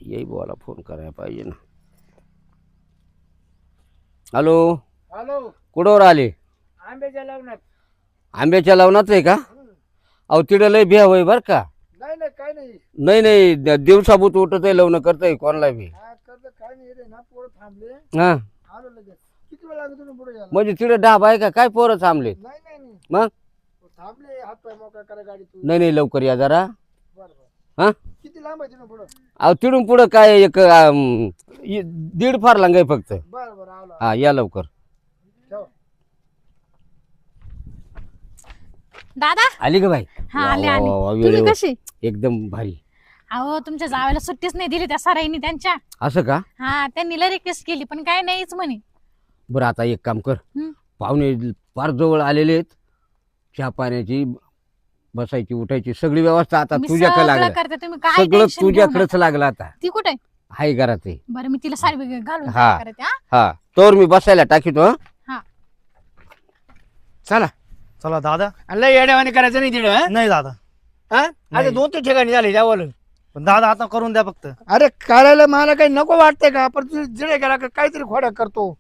येई बोला फोन करायला पाहिजे ना. हॅलो. हॅलो. कुठवर आले? आंब्याच्या लग्नात. आंब्याच्या लग्नात आहे का? अहो तिथं लय बिया होय बर का. नाही नाही काय नाही. नाही नाही दिवसाभूत उठत आहे लग्न करतय कोणाला बी. करत काय नाही रे ना पोरं थांबले. हा आलो लगेच. किती वेळ लागतो तुम्ही पुढे यायला? म्हणजे तिथं डाब आहे का काय? पोरं थांबले? नाही नाही नाही मग थांबले हात पाय मोकळा करा गाडी तू. नाही नाही लवकर या जरा. बरं बरं. हा किती लांब आहे तिथून पुढं? अहो तिथून पुढं काय एक 1.5 फार लांग आहे फक्त. बरं बरं आलो. हा या लवकर. ठेव. दादा आली का बाई? हा वा, आले वा, आले. वा, वा, तुम्ही वेळेवर. कशी? एकदम भारी. अहो तुमच्या जावेला सुट्टीच नाही दिली त्या सराईनी त्यांच्या. असं का? हा त्यांनी लय रिक्वेस्ट केली पण काय नाहीच म्हणे. बरं आता एक काम कर. हं. पाहुणे फार जवळ आलेले आहेत. चहा पाण्याची बसायची उठायची सगळी व्यवस्था आता मी तुझ्याकडे सगळं लागलं. करते तुम्ही काय सगळं टेन्शन घेऊ तुझ्याकडेच नका. लागलं आता. ती कुठे आहे? हाय घरात आहे. बरं मी तिला साडी घालून हा. तयार करते. हा हा तोवर मी बसायला टाकीतो. हं? हा चला. चला दादा. आणि लय येड्यावानी करायचं नाही तिथं. नाही दादा. आता नाही. 2-3 ठिकाणी झाले त्यावर. पण दादा आता करून द्या फक्त. अरे करायला मला काही नको वाटतंय का? पण तू जिडे गेला का काहीतरी खोड्या करतो.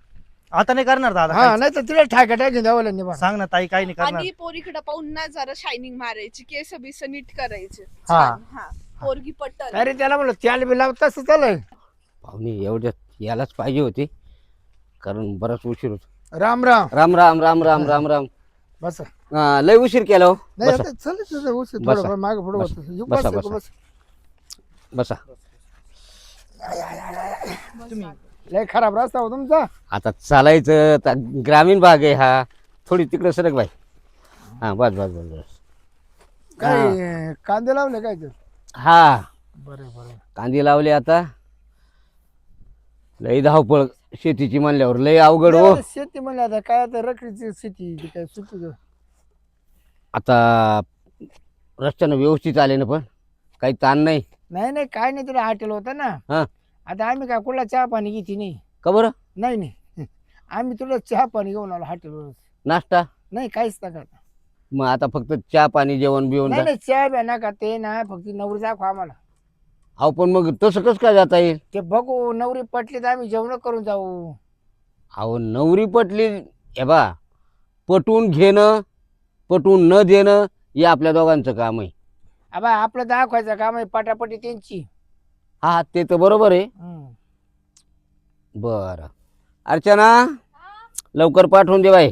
आता नाही करणार दादा हा काहीच. नाही तर तिला ठाक्या टाकून द्यावं निभा. सांग ना ताई काही नाही करणार. आणि पोरीकडे पाहून ना जरा शायनिंग मारायची, केस बिस नीट करायचे. हा. छान, हा पोरगी पटल. अरे त्याला म्हणलं त्याला बी लाव तसं चालय. पाहुणे एवढ्यात यायलाच पाहिजे होते कारण बराच उशीर होतो. राम राम. राम राम राम राम राम राम. बस हा, लय उशीर केला हो. नाही बसा आता चल तुझं उशीर बसा. थोडं मागे पुढे बसा. होतं. येऊ बसा, बस, बसा. बस. बसा. तुम्ही लय खराब रस्ता हो तुमचा. आता चालायचं आता ग्रामीण भाग आहे हा. थोडी तिकडे सरक बाई. हा बस बस बस बस. काय कांदे लावले काय ते? हा बरं बरं. कांदे लावले आता. लय धावपळ शेतीची म्हणल्यावर लय अवघड हो. शेती म्हणलं आता काय आता रखडीची शेती ती काय सुटू. आता रस्त्यानं व्यवस्थित आले ना पण काही ताण नाही. नाही नाही काय नाही तुला हॉटेल होतं ना. हा आता आम्ही काय कुठला चहा पाणी घेते नाही. का बरं? नाही नाही आम्ही तुला चहा पाणी घेऊन आलो हॉटेलवर. नाश्ता नाही काहीच नका. मग आता फक्त चहा पाणी जेवण बिवण नाही नाही चहा बी नका ते ना फक्त नवरी दाखवा आम्हाला. अहो पण मग तसं कसं काय जाता येईल? ते बघू नवरी पटली तर आम्ही जेवण करून जाऊ. अहो नवरी पटली हे बा पटवून घेणं पटवून न देणं हे आपल्या दोघांचं काम आहे. आबा आपलं दाखवायचं काम आहे पटापटी त्यांची. हा ते तर बरोबर आहे. बरं अर्चना लवकर पाठवून दे बाई.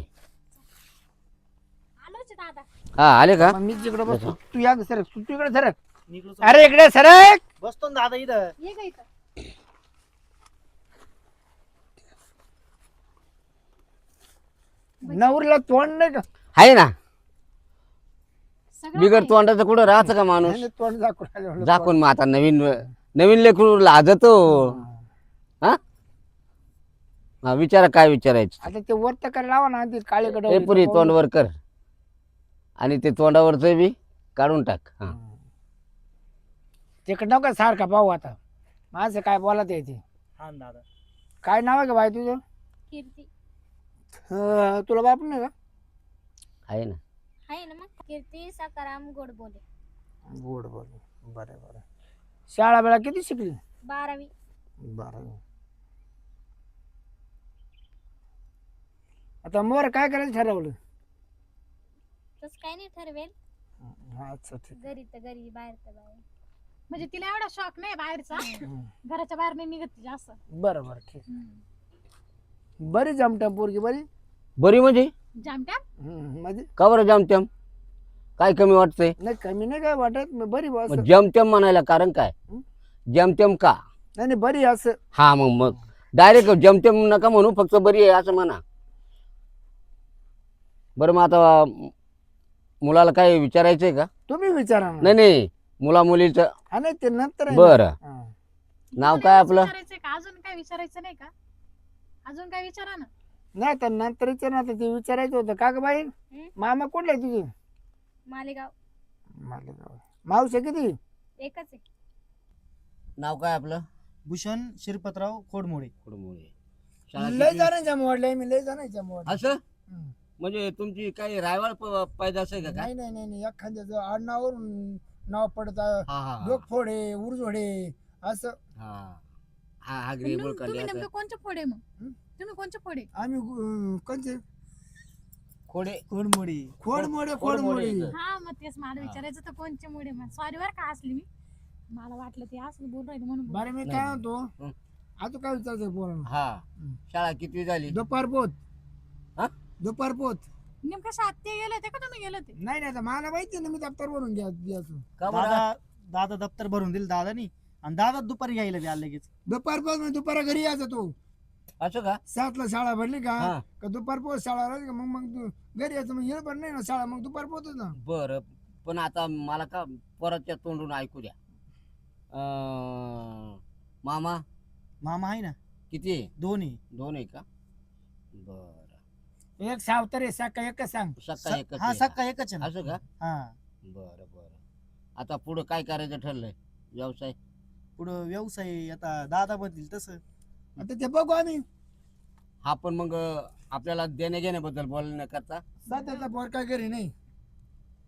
आलोच दादा. हा आले का? मग मी जिकडे बसतो तू या सरक तू इकडे सरक. निघलो. अरे इकडे सरक. बसतो ना दादा इथं. ये ग इथं. नवरीला तोंड नाही का? आहे ना. सगळं बिगर आहे. तोंडाचं कुठं राहतं का माणूस? नाही, तोंड दाखवून आलं म्हणलं. दाखवून मग आता नवीन नवीन लेकरू लाजतो. हा हा विचारा काय विचारायचं. आता ते वर तर लावा ना ते काळे हे पुरी तोंडवर कर आणि ते तोंडावरचं बी काढून टाक. हा तिकडं नका सारखा पाहू आता माझं काय बोलत आहे ते. हा ना दादा. काय नाव आहे का बाई तुझं? कीर्ती तुला बाप नाही का? आहे ना. आहे ना मग. कीर्ती सकाराम गोड बोले. गोड बोल. बरं बरं. शाळा वेळा किती शिकली? 12वी. बरं. आता मोर काय करायचं ठरवलं? तसं काही नाही ठरवेल. अच्छा ठीक. घरी तर घरी बाहेर तर बाहेर. म्हणजे तिला एवढा शॉक नाही बाहेरचा. घराच्या बाहेर नाही निघत ती जास्त. बरं बरं ठीक. बरी जमटा पोरगी बरी. बरी म्हणजे जामट्या. म्हणजे का बरं जमत्याम काय कमी वाटतंय? नाही कमी नाही काय वाटत बरी बस. मग जमत्याम म्हणायला कारण काय? जमत्याम का? नाही नाही बरी असं. हा मग डायरेक्ट जमत्याम नका म्हणू फक्त बरी आहे असं म्हणा. बरं मग आता मुलाला काय विचारायचंय का? तुम्ही विचारा ना. नाही नाही मुला मुलीचं. हा नाही ते नंतर आहे ना. बरं हा. नाव काय आपलं? विचारायचंय का? अजून काय विचारायचं नाही का? अजून काय विचारा ना. नाही तर नंतर विचार ना ते विचारायचं होतं का ग बाई? मामा कुठला आहे तुझी? मालेगाव. मालेगाव. मावशी किती? एकच आहे. नाव काय आपलं? भूषण शिरपतराव खोडमोडे. लय जणांच्या मोडल्या मी लय जणांच्या मोडल्या. असं म्हणजे तुमची काही रायवाळ पैदास आहे का काय? नाही नाही नाही नाही एखाद्याचं आडनावरून नाव पडत हा हा डोकफोडे उरजोडे असं हा हा हा ग्रेबळ तुम्ही नेमकं कोणचे फोडे मग हं? तुम्ही कोणचे फोडे आम्ही कोणते खोडे खोडमोडी खोडमोडे खोडमोडे. खोडमोडे हा मग तेच मला विचारायचं तर कोणचे मुडे मग सॉरी बरं का असली मी मला वाटलं ते असं बोल राहिले म्हणून बोलले. बरं मी नाही, काय नाही. म्हणतो हं. आता काय विचारतो पोरांना हा शाळा किती झाली दुपार पोत हा? दुपार पोत नेमकं शाळेत ते गेले होते का तुम्ही गेले होते नाही नाही आता मला माहिती आहे ना मी दप्तर भरून द्यायचो का बरं दादा दादा दप्तर भरून दिलं दादानी आणि दादा दुपारी घ्यायला बी आलं लगेच. दुपार पोत म्हणजे दुपारा घरी यायचा तो असं का 7ला शाळा भरली का हा. का दुपार पोत शाळा राहिली का मग तू घरी यायचं मग येणं पण नाही ना शाळा मग दुपार पोतच ना बर पण आता मला का परतच्या तोंडून ऐकू द्या मामा मामा आहे ना किती आहे? दोन्ही 2 आहे का बर एक सावतर आहे साका एकच सांग सक्का एकच हा आहे. सक्का एकच आहे ना. असं का हा बर बर आता पुढं काय करायचं ठरलंय व्यवसाय पुढं व्यवसाय आता दादा बदतील तसं. आता ते बघू आम्ही हा पण मग आपल्याला देण्या घेण्याबद्दल बोलण्याकरता सध्याचा पोर काय घरी नाही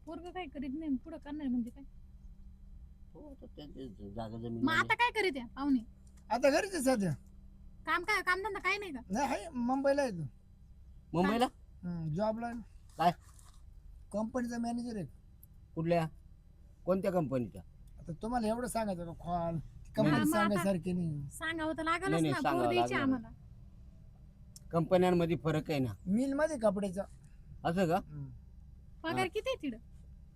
पोरग काय करीत नाही पुढं करणार म्हणजे काय हो, तर त्यांची जागा जमीन मग आहे. आता काय करीत आहे पाहुणे आता घरीच आहे सध्या काम काय कामधंदा काय नाही का नाही आहे मुंबईला येतो मुंबईला जॉबला काय कंपनीचा मॅनेजर आहे कुठल्या कोणत्या कंपनीच्या आता तुम्हाला एवढं सांगायचं का खोल हा, कंपनी मग आता- सांगायसारखी नाही सांगावं तर लागलच नाही, नाही, ना सांगावं पोर द्यायची लागलं. आम्हाला कंपन्यांमध्ये फरक आहे ना मिल मध्ये कपड्याचा असं का पगार किती आहे तिकडं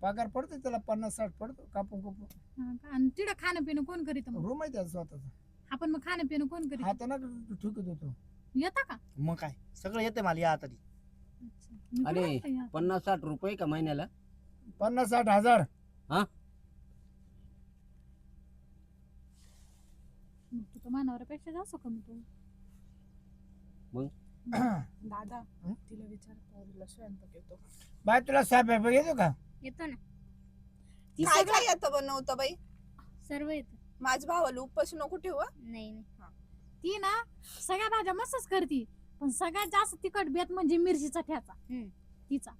पगार पडतो त्याला 50-60 पडतो कापून कापून हा का? आणि तिकडं खाणं पिणं कोण करीत मग रूम आहे त्याचा स्वतःचा आपण मग खाणं पिणं कोण करीत हाताना ठुकीत होतो येता का मग काय सगळं येते मला या तरी. अच्छा. मी पण आणि म्हणते या. 50-60 रुपये का महिन्याला 50-60 हजार मग तू तर मानावरापेक्षा जास्त कमी तू दादा हं? तिला विचार पोरीला स्वयंपाक येतो बाय तुला स्वयंपाक येतो का येतो ना ती काय सगळं काय येतं बनवतं बाई सर्व येतो माझ्या भावाला उपाशी नको ठेवा नाही नाही ती ना सगळ्या भाज्या मस्तच करती पण सगळ्यात जास्त तिखट बेत म्हणजे मिरचीचा ठ्याचा तिचा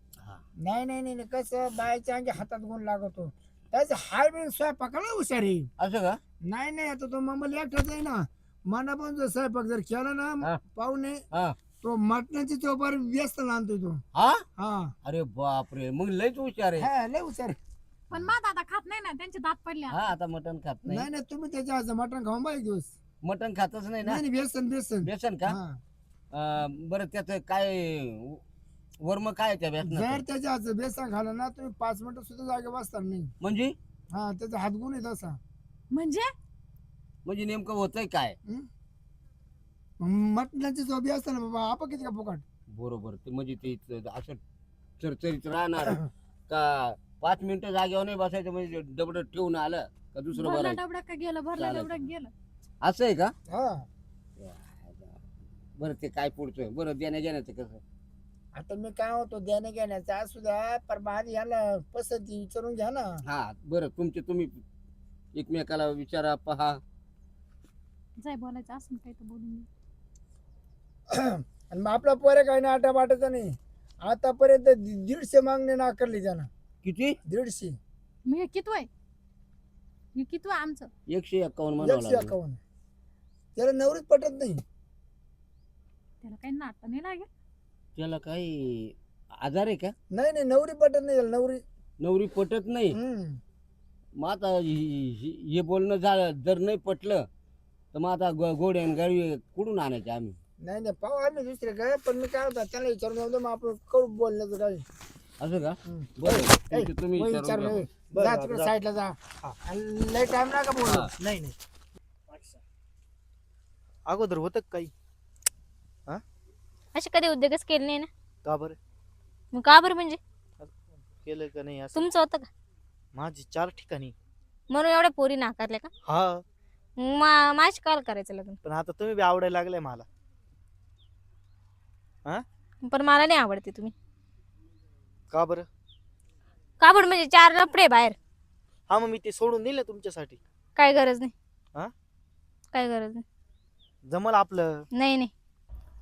नाही नाही नाही नाही, कसं बायच्या अंगी हातात गुण लागतो त्याचं हाय बी स्वयंपाकाला हुशार आहे असं का नाही नाही आता तो मम्मा एकटाच आहे ना मना पण जर स्वयंपाक जर केला ना हा. पाहुणे हा तो मटणाची चोपार व्यस्त आणतोय तो हा हा अरे बापरे मग लयच हुशार आहे हा, लय हुशार आहे. पण मा दादा खात नाही ना त्यांचे दात पडले हा आता मटण खात नाही नाही नाही तुम्ही त्याच्या हातचं मटण खाऊन बघा एक दिवस मटण खातच नाही ना नाही नाही, बेसन बेसन बेसन का हा. बरं त्याचं काय वर्म काय आहे त्या जर बेसनाचं त्याच्या हातचं बेसन खाल्लं ना तुम्ही 5 मिनिटं सुद्धा जागे बसणार नाही म्हणजे हा त्याचा हातगुण आहे तसा म्हणजे नेमकं होतंय काय मटणाची चोबी असते ना बाबा आपण किती का फुकट बरोबर ते म्हणजे ते असं चरचरीत राहणार का 5 मिनिटं जागेवर नाही बसायचं म्हणजे डबड ठेवून आलं का दुसरं भरला बरं डबडा का गेलं भरला चालेल. डबडा गेलं असं आहे का हा बरं ते काय पुढचं बरं देण्या घेण्याचं कसं आता मी काय होतो देणे घेण्याचा असू द्या पर आधी याला पसंती विचारून घ्या ना हा बरं तुम्ही एकमेकाला विचारा पहा जाय बोलायचं असं काही तर बोलून घे. आणि मग आपला पोरे काही नाही आटा बाटाचा नाही आतापर्यंत 150 मागणे नाकारली त्यानं किती 150 मग हे कितवं आहे हे कितवं आहे आमचं 151 म्हणावं लागलं 151 त्याला नवरीच पटत नाही त्याला काही नाटक नाही लागेल त्याला काही आजार आहे का नाही नाही नवरी पटत नाही त्याला नवरी नवरी पटत नाही मग आता हे बोलणं झालं जर नाही पटलं तर मग आता गोडे आणि गाडी कुठून आणायचे आम्ही नाही नाही पाहू आम्ही दुसरे काय पण मी काय होता त्याला विचारून जाऊ मग आपण करू बोलण्याचं काय असं का हम्म. बरं तुम्ही वही विचारून विचार घ्या. जा तिकडे साईडला जा आणि लय टाइम नका बोलू हा. नाही नाही अगोदर होतं का काही असे कधी उद्योगच केले नाही ना का बरं मग का बरं म्हणजे केलं का नाही असं तुमचं होतं का माझी 4 ठिकाणी म्हणून एवढ्या पोरी नाकारल्या का हा माझी काल करायचं लग्न पण आता तुम्ही बी आवडायला लागलाय मला पण मला नाही आवडते तुम्ही का बरं का बरं म्हणजे 4 लफडे बाहेर हा मग मी ते सोडून दिलं तुमच्यासाठी काय गरज नाही हा? काय गरज नाही जमल आपलं नाही नाही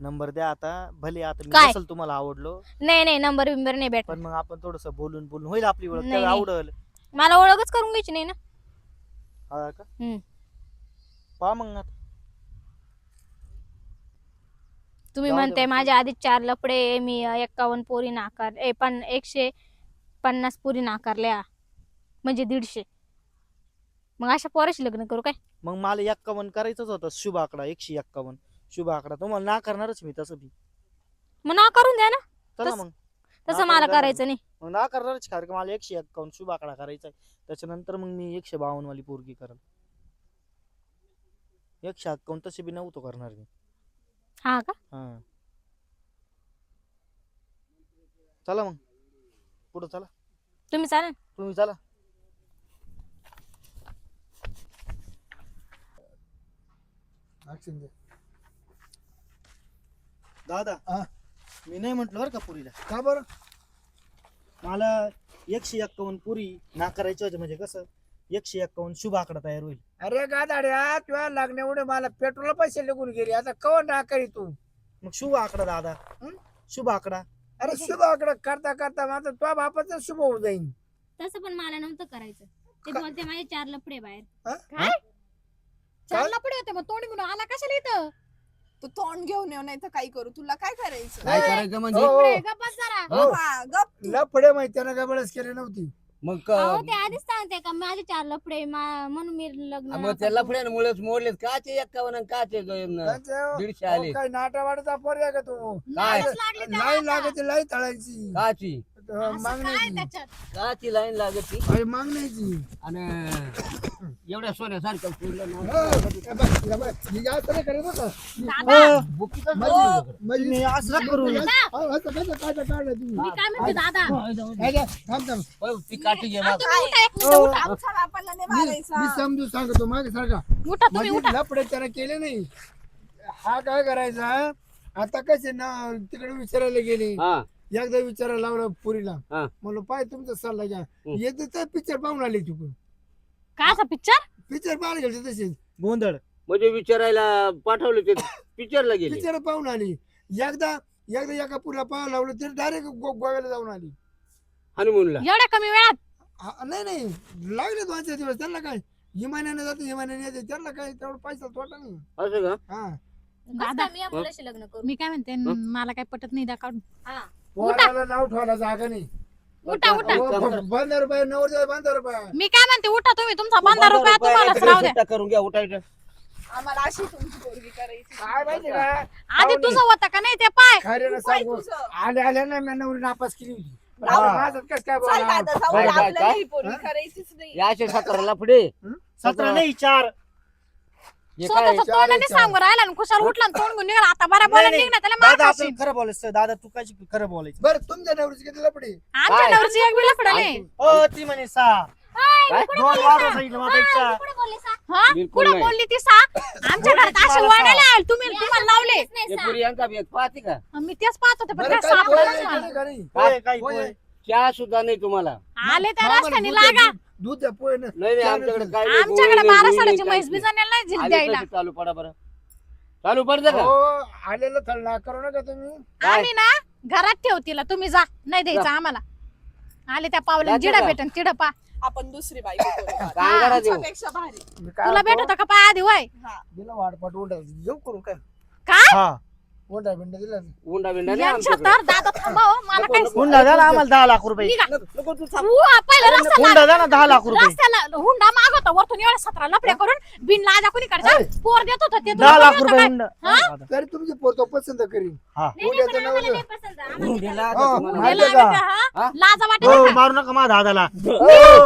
नंबर द्या आता भले आता मी काय? नसेल तुम्हाला आवडलो नाही नाही नंबर बिंबर नाही भेटत पण मग आपण थोडस बोलून बोलून होईल आपली ओळख नाही, त्याला नाही. आवडल मला ओळखच करून घ्यायची नाही ना हा का पहा मग आता. तुम्ही जाऊ दे म्हणते मग. माझ्या आधी 4 लफडे, मी 51 पोरी 150 पोरी नाकारल्या म्हणजे 150. मग अशा पोराशी लग्न करू काय? मग मला 51 करायचंच होतं, शुभ आकडा 151 शुभ आकडा. तुम्हाला ना करणारच मी तसं बी. मग नाकारून द्या ना. चला तस- मग तसं नाकारून मला द्या ना. करायचं नाही. मग ना करणारच, कारण की मला 151 शुभ आकडा करायचा आहे. त्याच्यानंतर मग मी 152 वाली पोरगी करेल. 151 तशी बी नव्हतो करणार मी. हा का? हा चला मग पुढं चला, तुम्ही चालेल. तुम्ही चला. Action दे. दादा हा? मी नाही म्हटलं बरं का पुरीला. का बरं मला 151 पुरी नाकारायची होती, म्हणजे कसं 151 शुभ आकडा तयार होईल. अरे गादाड्या तुझ्या लागण्यामुळे मला पेट्रोल पैसे निघून गेले आता कवन ना करी तू. मग शुभ आकडा दादा, हं? शुभ आकडा. अरे शुभ आकडा करता करता माझा तुझ्या बापाचा शुभ होऊन जाईल. तसं पण मला नव्हतं करायचं. ते का- बोलते माझे 4 लफडे बाहेर. काय 4 लफडे होते, मग तोंड घेऊन आला कशाला इथं? तू तोंड घेऊन येऊ नाही तर काही करू, तुला काय करायचं? काय करायचं म्हणजे हो, लफडे, गप्प बस जरा. हो. हा, गप तू. लफडे माहिती त्यानं गबळच केली नव्हती. मग अहो ते आधीच सांगते का माझे 4 लफडे म्हणून मी लग्न मग नाकारतो. त्या लफड्यांमुळेच मोडलेत काचे 51 काचे 150 आले. काय नाटा वाटचा पोरगा का तू. काय नादच लागले त्याला लाईन आता. लागायची लाईन तळायची काची असं काय मागण्याची त्याच्यात? काची लाईन लागती अरे मागण्याची. आणि एवढ्या सोन्यासारखं फुललं हो, ना. हे बघ, हे बघ, ही जास्त नाही करत बरं का. दादा, बुकीतच म्हणजे- बसली. म्हणजे- तुम्ही असं नका करू. हो, असं कसं काढलं काढलं तुम्ही. मी काय म्हणते दादा, हे घ्या, थांब थांब. हो, ती काठी घे हा, मागं. तुम्ही उठा, एक मिनिटं उठा. चला, आपल्याला नाही मी मारायचा. समजून सांगतो मागे सारखा उठा तुम्ही म्हणजे उठा. लफडे त्याला केले नाही. हा काय करायचा आता कसे ना तिकडे विचारायला गेले. हा एकदा विचारायला लावलं पुरीला. हा. म्हणलं पाय तुमचा सल्ला घ्या. येत तर पिक्चर पाहून आले तिकडून. काय असा पिक्चर? पिक्चर पाहायला गेले तसेच गोंधळ. म्हणजे विचारायला पाठवले ते पिक्चरला गेले. पिक्चर पाहून आली. एकदा एकदा एका पुरीला पाहायला लावलं ते डायरेक्ट गोव्याला जाऊन आली. हनीमूनला. एवढ्या कमी वेळात? नाही नाही लागले 2-4 दिवस. त्यांना काय विमानाने जाते विमानाने येते. त्यांना काय तेवढं पैसा तोटा नाही. असं का? हा दादा, मी या मुलाशी लग्न करू. मी काय म्हणते, मला काय पटत नाही, द्या काढून. पोराला नाव ठेवायला जागा नाही. उठा उठा. एक काम करा. 15 नवर 15 मी काय म्हणते, उठा तुम्ही. तुमचा 15 रुपया तुम्हालाच राहू द्या. सुट्टा करून घ्या उठायचं. आम्हाला अशी तुमची पोरगी करायची. काय माहिती का आधी तुझं होतं का नाही ते पाय? खरे ना तू काय सांगू तुझं? आल्या ना मी नवरी नापास केली होती. हा. माझं कसं काय चल बोलणार? दादा, जाऊ काय, दे, काय, आपल्याला काय? ही पोरगी करायचीच नाही. या असे 17 लफडे 17 नाही 4. हे काय स्वतःचं तोंडाने सांगून राहिला आणि खुशाल उठला आणि तोंड घेऊन निघाला. आता बरं बोला निघणार, त्याला मार दादा खाशील. आपण खरं बोलायचं. दादा तू काय खरं बोलायचं. बरं तुमच्या नवरीची किती लपडी. आमच्या काय? नवरीची एक बी लफडं नाही. हो ती म्हणे 6. काय? 2 वाढवा सांगितलं मला पेक्षा. हा? बिलकुल कुठं नाही. बोलली ती सा? आमच्या घरात असे वाढायला आले. तुम्हाला लावले. हे पुरी यांका भेद पाहते का? मी तेच पाहत होते, पण बरं काय काय सापडलंच पोहे मला. केले का नाही? होय, काय होय. होय. चहा सुद्धा नाही तुम्हाला. आले त्या मामाला रस्त्याने दूध द्या, लागा. दूध द्या पोहे ना. नाही नाही, आमच्याकडे काय नाही, आमच्याकडे गोळी नाही, 12 गोळी सालाची नाही, म्हैस काहीच बिजाण्याला नाही झिल नाही. द्यायला. आले कसे चालू पडा बरं. चालू पडतं का? हो आलेलं थल्ला करू नका तुम्ही. काय? आम्ही ना घरात ठेव तिला, तुम्ही जा, नाही द्यायचं आम्हाला. आले त्या पावलं जाते जिडा का? भेटन तिडं पा. आपण दुसरी बायको करू. कांगारा देऊ. आमच्यापेक्षा भारी. मी काय तुला म्हणतो, भेटत का पाय आधी वय? हा. दिला वाटपाट उंडा येऊ करू काय काय? हा उंडा बिंडा दिला. उंडा बिंडा नाही यांच्या आमच्याकडे. तर दादा थांबा हो, मला काय हुंडा द्या ना आम्हाला 10 लाख रुपये. निघा. नको तू थांब. पहिलं रस्ता हुंडा द्या ना 10 लाख रुपये. रस्त्याला हुंडा मागवतो वरतून एवढ्या 17 लफड्या करून बिन लाजा कोणी ऐ. पोर देत होता ते 10 लाख तुला रुपये काय? हुंडा. हा? तरी तुमची पोरतो पसंत करीन. हा. उद्याचं नवरं. हुंड्याला आता हो, तुम्हाला- माहिती गेला का? आम्ही त्या, हा? हा? लाजा वाटत हो का? मारू नका माझ्या दादाला.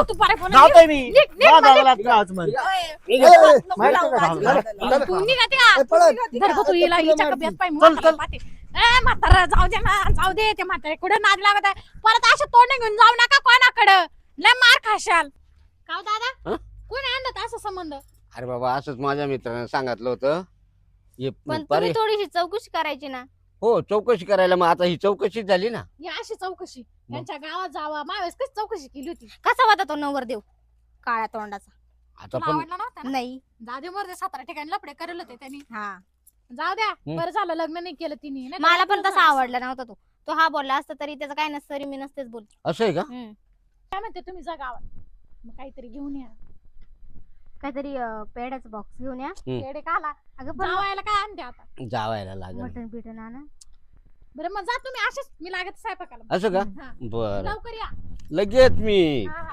तू पारे फोन जातोय मी निघ, निघ, माझ्या म्हणजे- दादाला त्रास म्हण. ओय, निघ. ए, ए, नको माहिती लावू का? माझ्या चला, दादाला. चला. तू निघा त्या. ए, पळत. धर गं तू हिला आता हिच्या तुला बेत पाय चल, म्हातारा चल. पाहते. ए म्हातारा जाऊ दे ना, जाऊ दे. ते म्हातारे कुठे नाद लागत आहे. परत असे तोंड घेऊन जाऊ नका कोणाकडं, लय मार खाशाल. का हो दादा, हा? कोणी आणलं होतं असं संबंध? अरे बाबा असंच माझ्या मित्राने सांगितलं होतं. हे पण पारे- तुम्ही थोडीशी चौकशी करायची ना. हो चौकशी करायला. मग आता ही चौकशी झाली ना. या अशी चौकशी यांच्या गावात जावा. मावेस कशी चौकशी केली होती? कसा होता तो नवरदेव काळ्या तोंडाचा? आता तुला पण आवडला नव्हता ना? नाही. दादे मोरदे 17 ठिकाणी लपडे करेल होते त्यांनी. हा जाऊ द्या, हम्म. बरं झालं लग्न नाही केलं तिने. नाही तर मला पण लग्न तसा झालं आवडला नव्हता तो. तो हा बोलला असता तरी त्याचं काय नसतं, तरी मी नसतेच बोलते. असं आहे का? काय म्हणते तुम्ही जा गावात, मग काहीतरी घेऊन या. काहीतरी पेड्याचा बॉक्स घेऊन या. येडे का आला अगं पण जावायला काय आणते आता जावायला लागेल मटण बिटन आणा. बरं मग जा तुम्ही असेच मी लागत स्वयंपाकाला असं का हा. बर लवकर या लगेच मी हा, हा.